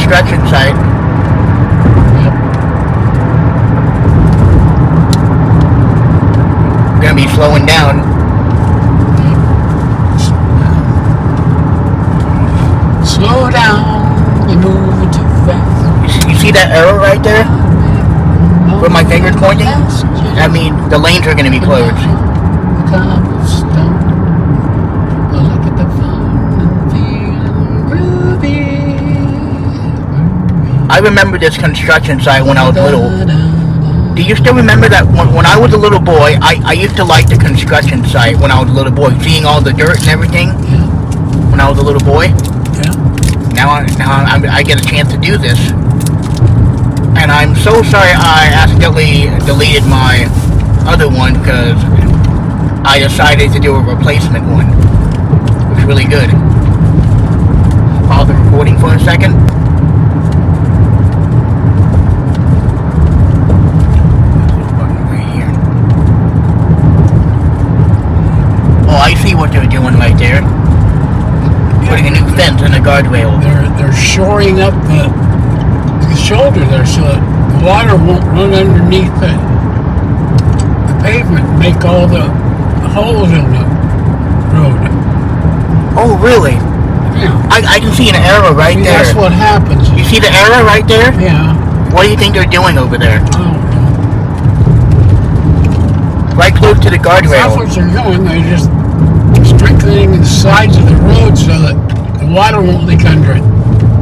construction site. We're gonna be slowing down. Slow down, you're moving too fast. You see that arrow right there? Where my finger's pointing? I mean, the lanes are gonna be closed. I remember this construction site when I was little. Do you still remember that when I was a little boy, I used to like the construction site when I was a little boy, seeing all the dirt and everything? Yeah. When I was a little boy? Yeah. Now I get a chance to do this. And I'm so sorry I accidentally deleted my other one because I decided to do a replacement one. It was really good. Pause the recording for a second. I see what they're doing right there. Putting a new fence and a guardrail. They're shoring up the shoulder there so that the water won't run underneath the pavement and make all the holes in the road. Oh, really? Yeah. I can see an arrow right there. That's what happens. You see the arrow right there? Yeah. What do you think they're doing over there? I don't know. Right close to the guardrail. That's what they're doing. They're just strengthening the sides of the road so that the water won't leak under it.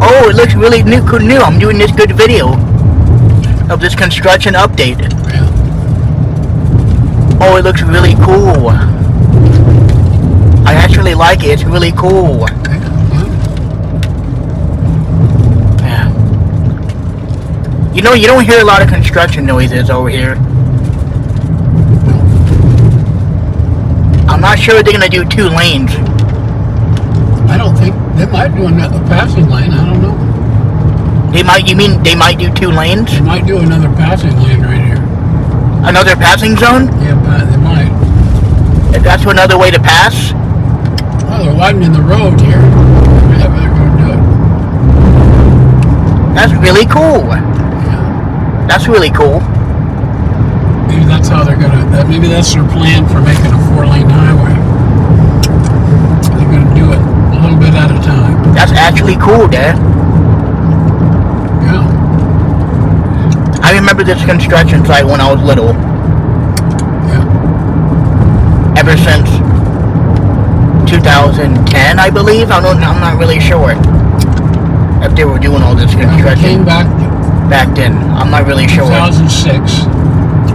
Oh, it looks really new. I'm doing this good video of this construction update. Yeah. Oh, it looks really cool. I actually like it. It's really cool. Yeah. You know, you don't hear a lot of construction noises over here. I'm not sure they're gonna do 2 lanes. I don't think they might do another passing lane. I don't know. You mean they might do 2 lanes? They might do another passing lane right here. Another passing zone? Yeah, but they might. If that's another way to pass? Well, they're widening the road here. Maybe they're going to do it. That's really cool. Yeah. That's really cool. Maybe that's how they're going to. Maybe that's their plan for making a 4-lane highway. They're going to do it a little bit at a time. That's actually cool, Dad. Yeah. I remember this construction site when I was little. Yeah. Ever since 2010, I believe. I'm not really sure if they were doing all this construction. Came back then. I'm not really sure. 2006.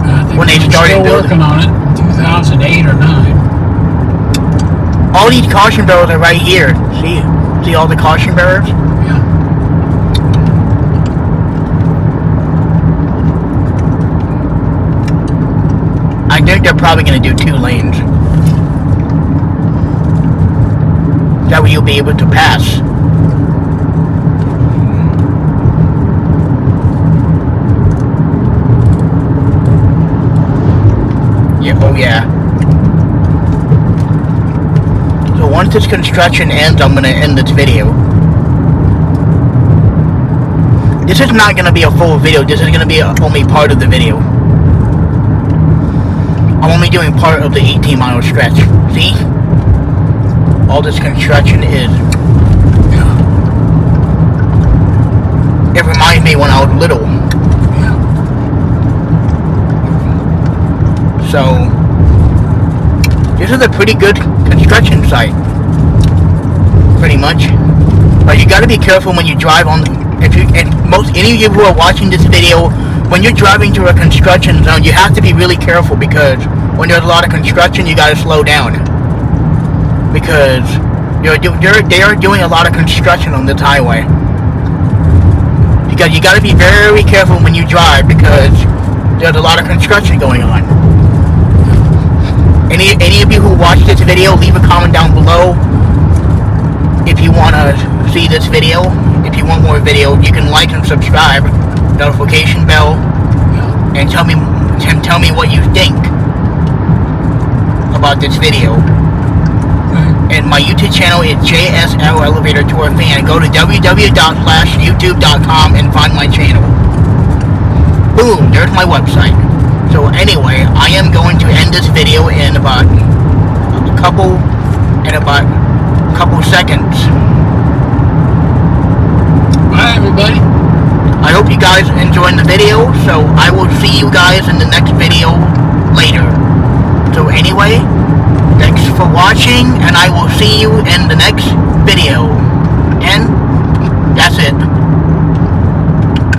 I think When they started still building. working on it. 2008 or 9. All these caution barrels are right here. See all the caution barrels? Yeah. I think they're probably going to do 2 lanes. That way you'll be able to pass. Yeah, oh yeah. So once this construction ends, I'm going to end this video. This is not going to be a full video. This is going to be only part of the video. I'm only doing part of the 18-mile stretch. See? All this construction is... Yeah. It reminds me when I was little. Yeah. So... This is a pretty good construction site. Pretty much. But you gotta be careful when you drive on... Any of you who are watching this video, when you're driving through a construction zone, you have to be really careful because when there's a lot of construction, you gotta slow down. Because they are doing a lot of construction on this highway. Because you gotta be very careful when you drive because there's a lot of construction going on. Any of you who watch this video, leave a comment down below if you want to see this video. If you want more videos, you can like and subscribe, notification bell, and tell me what you think about this video. Okay. And my YouTube channel is JSL Elevator Tour Fan. Go to www.youtube.com and find my channel. Boom, there's my website. So anyway, I am going to end this video in about a couple seconds. Bye, everybody. I hope you guys enjoyed the video, so I will see you guys in the next video later. So anyway, thanks for watching, and I will see you in the next video. And that's it.